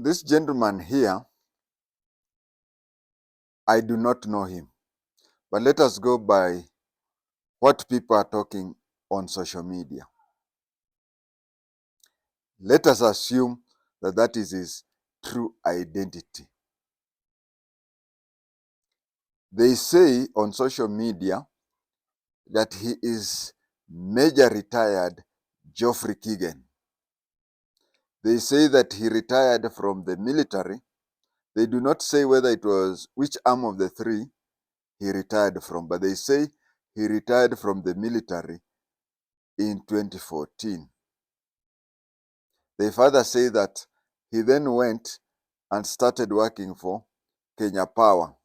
This gentleman here, I do not know him, but let us go by what people are talking on social media. Let us assume that that is his true identity. They say on social media that he is Major Retired Geoffrey Keegan. They say that he retired from the military. They do not say whether it was which arm of the three he retired from, but they say he retired from the military in 2014. They further say that he then went and started working for Kenya Power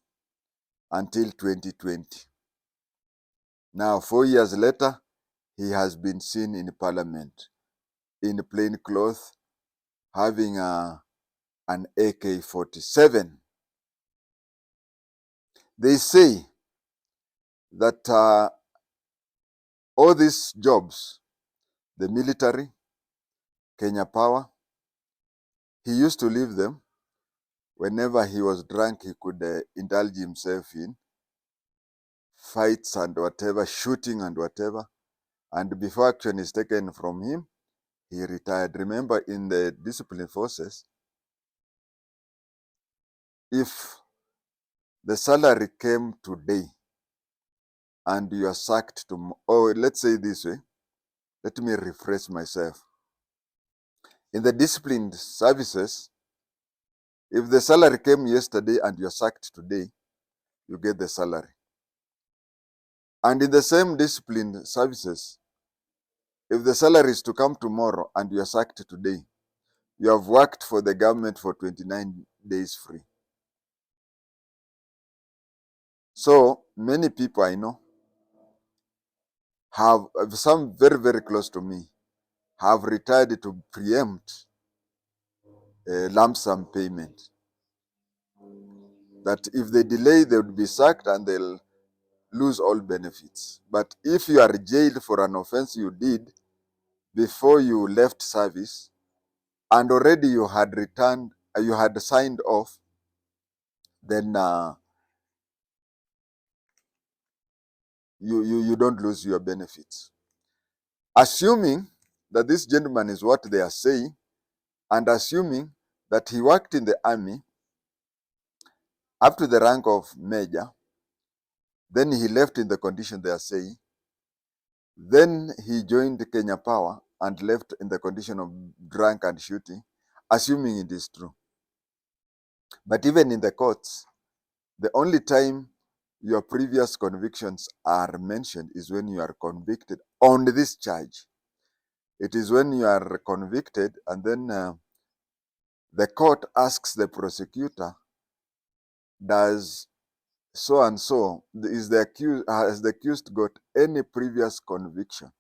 until 2020. Now, 4 years later, he has been seen in Parliament in plain clothes, having an AK-47. They say that all these jobs, the military, Kenya Power, he used to leave them. Whenever he was drunk, he could indulge himself in fights and whatever, shooting and whatever. And before action is taken from him, he retired. Remember, in the discipline forces, if the salary came today and you are sacked tomorrow, or let's say this way, let me rephrase myself. In the disciplined services, if the salary came yesterday and you're sacked today, you get the salary. And in the same disciplined services, if the salary is to come tomorrow and you're sacked today, you have worked for the government for 29 days free. So many people I know have, some very, very close to me, have retired to preempt a lump sum payment. That if they delay, they would be sacked and they'll lose all benefits. But if you are jailed for an offense you did before you left service, and already you had returned, you had signed off, then you don't lose your benefits. Assuming that this gentleman is what they are saying, and assuming that he worked in the army up to the rank of major, then he left in the condition they are saying, then he joined Kenya Power and left in the condition of drunk and shooting, assuming it is true. But even in the courts, the only time your previous convictions are mentioned is when you are convicted on this charge. It is when you are convicted and then the court asks the prosecutor, does so and so, has the accused got any previous convictions?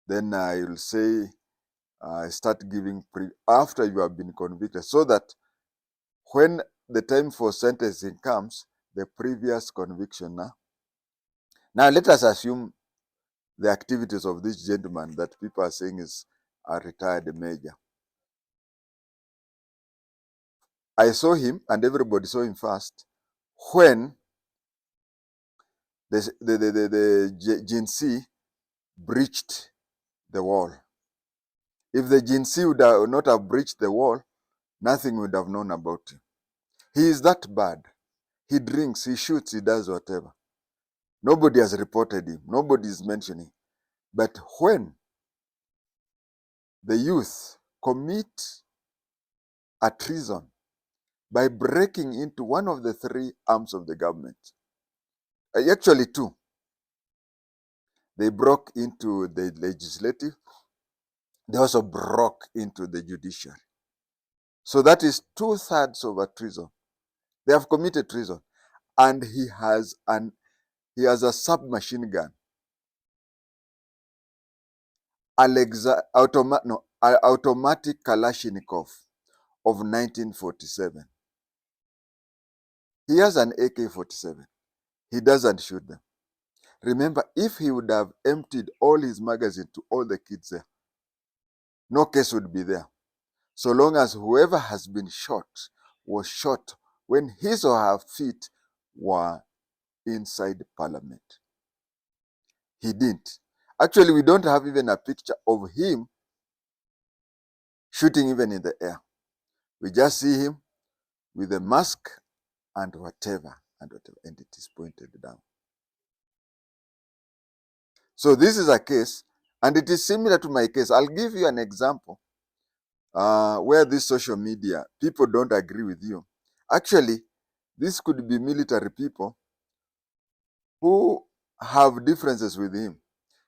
Then you'll say, start giving after you have been convicted, so that when the time for sentencing comes, the previous conviction. Now let us assume the activities of this gentleman that people are saying is a retired major. I saw him, and everybody saw him first, when the GNC breached the wall. If the GNC would not have breached the wall, nothing would have known about him. He is that bad. He drinks, he shoots, he does whatever. Nobody has reported him. Nobody is mentioning. But when the youth commit a treason by breaking into one of the three arms of the government, actually two, they broke into the legislative, they also broke into the judiciary. So that is 2/3 of a treason. They have committed treason. And he has a submachine gun. Automatic Kalashnikov of 1947. He has an AK-47. He doesn't shoot them. Remember, if he would have emptied all his magazine to all the kids there, no case would be there. So long as whoever has been shot was shot when his or her feet were inside Parliament. He didn't. Actually, we don't have even a picture of him shooting even in the air. We just see him with a mask and whatever, and it is pointed down. So this is a case, and it is similar to my case. I'll give you an example where this social media, people don't agree with you. Actually, this could be military people who have differences with him.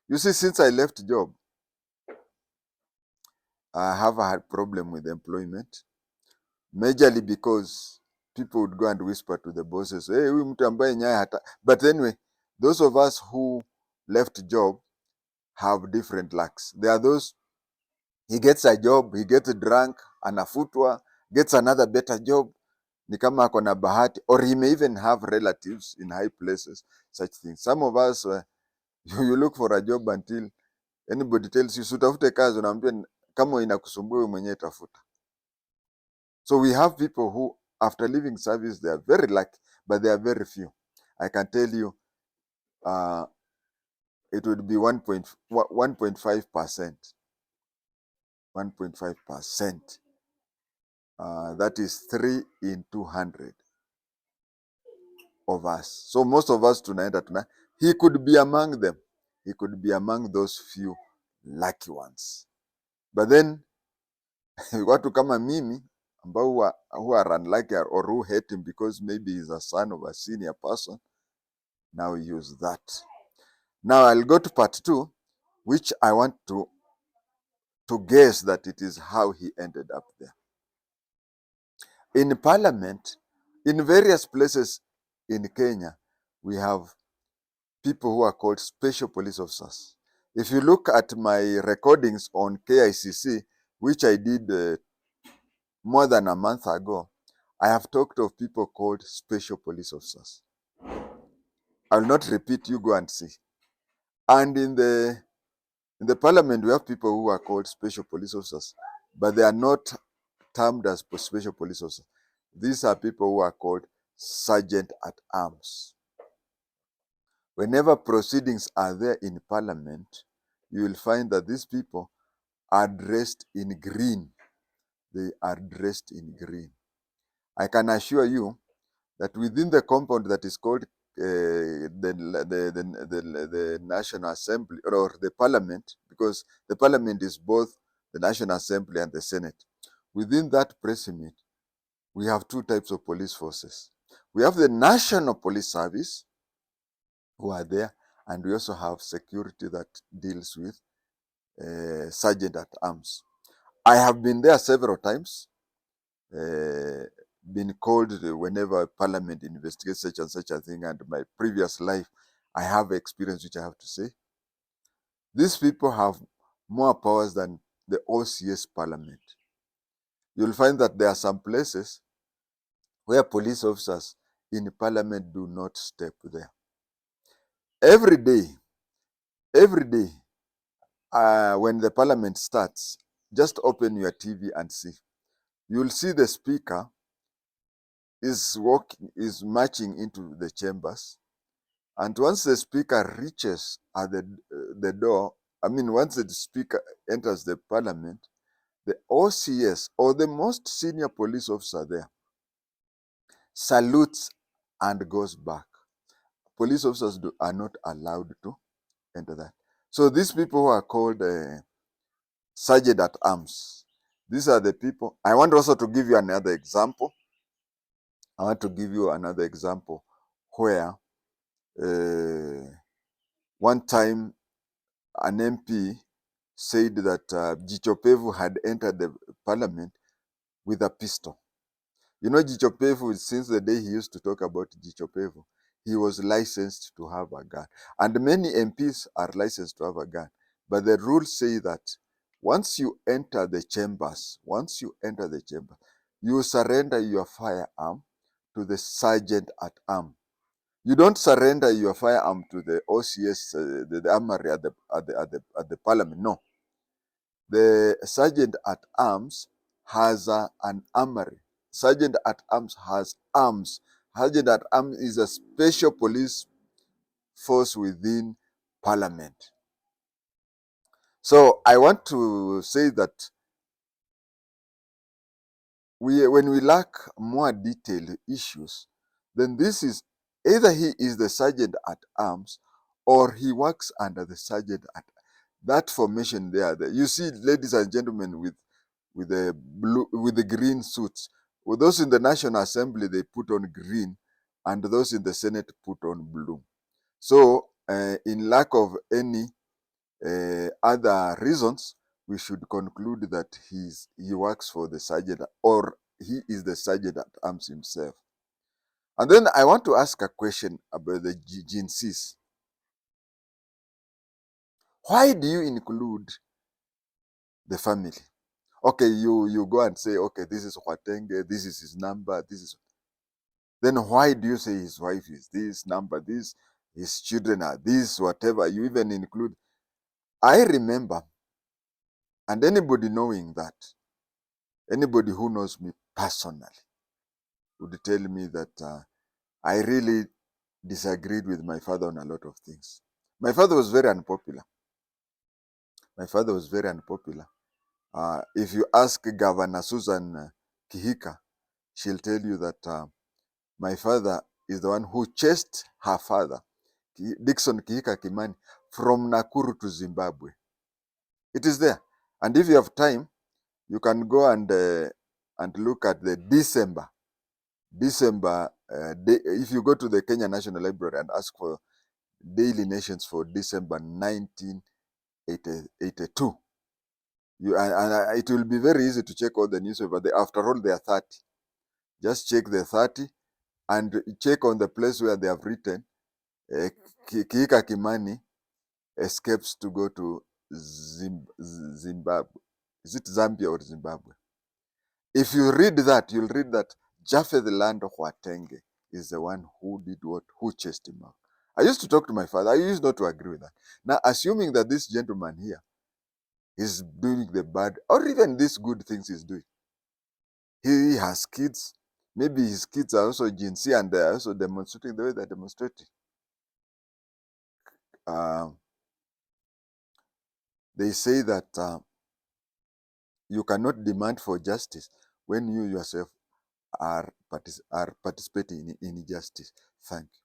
You see, since I left job, I have had problem with employment, majorly because people would go and whisper to the bosses, hey, huyu mtu ambaye nyaye hata. But anyway, those of us who left job have different lucks. There are those, he gets a job, he gets drunk, anafutwa, gets another better job, ni kama ako na bahati, or he may even have relatives in high places, such things. Some of us, you look for a job until anybody tells you, sutafute kazi, unaambia kama inakusumbua wewe mwenyewe tafuta. So we have people who, after leaving service, they are very lucky, but they are very few. I can tell you, it would be 1.5%. 1.5%. That is 3 in 200 of us. So most of us tunaenda tuna. He could be among them. He could be among those few lucky ones. But then, watu kama mimi, ambao who are unlucky or who hate him because maybe he's a son of a senior person, now use that. Now I'll go to part 2, which I want to guess that it is how he ended up there. In Parliament, in various places in Kenya, we have people who are called special police officers. If you look at my recordings on KICC, which I did more than a month ago, I have talked of people called special police officers. I will not repeat, you go and see. And in the Parliament, we have people who are called special police officers, but they are not termed as special police officers. These are people who are called sergeant at arms. Whenever proceedings are there in Parliament, you will find that these people are dressed in green. They are dressed in green. I can assure you that within the compound that is called the National Assembly or the Parliament, because the Parliament is both the National Assembly and the Senate, within that precinct, we have 2 types of police forces. We have the National Police Service, who are there, and we also have security that deals with sergeant at arms. I have been there several times, been called whenever Parliament investigates such and such a thing, and my previous life, I have experience which I have to say. These people have more powers than the OCS Parliament. You'll find that there are some places where police officers in Parliament do not step there. Every day, when the Parliament starts, just open your TV and see. You'll see the speaker is marching into the chambers, and once the speaker reaches at the door, once the speaker enters the Parliament, the OCS, or the most senior police officer there, salutes and goes back. Police officers are not allowed to enter that. So these people who are called sergeant at arms, these are the people. I want also to give you another example. Where one time an MP said that Jichopevu had entered the Parliament with a pistol. You know, Jichopevu, since the day he used to talk about Jichopevu, he was licensed to have a gun. And many MPs are licensed to have a gun. But the rules say that once you enter the chambers, you surrender your firearm to the sergeant at arms. You don't surrender your firearm to the OCS, the armory at the Parliament. No. the sergeant at arms has an armory. Sergeant at arms has arms. Sergeant at arms is a special police force within Parliament. So I want to say that when we lack more detailed issues, then this is either he is the sergeant at arms or he works under the sergeant at that formation there. You see, ladies and gentlemen, with the blue with the green suits. With those in the National Assembly, they put on green, and those in the Senate put on blue. So, in lack of any other reasons, we should conclude that he works for the sergeant, or he is the sergeant at arms himself. And then I want to ask a question about the GNCs. Why do you include the family? Okay, you go and say, okay, this is JI-TENGE, this is his number, this is. Then why do you say his wife is this number, this, his children are this, whatever? You even include. I remember, and anybody knowing that, anybody who knows me personally would tell me that I really disagreed with my father on a lot of things. My father was very unpopular. My father was very unpopular. If you ask Governor Susan Kihika, she'll tell you that my father is the one who chased her father, Dixon Kihika Kimani, from Nakuru to Zimbabwe. It is there. And if you have time, you can go and look at the December. If you go to the Kenya National Library and ask for daily nations for December 1982, it will be very easy to check all the newspapers. After all, they are 30. Just check the 30 and check on the place where they have written Kihika Kimani escapes to go to Zimbabwe. Is it Zambia or Zimbabwe? If you read that, you'll read that Japheth Land JI-TENGE is the one who did what? Who chased him out. I used to talk to my father. I used not to agree with that. Now, assuming that this gentleman here is doing the bad, or even these good things he's doing, he has kids. Maybe his kids are also GNC and they're also demonstrating the way they're demonstrating. They say that you cannot demand for justice when you yourself are participating in injustice. Thank you.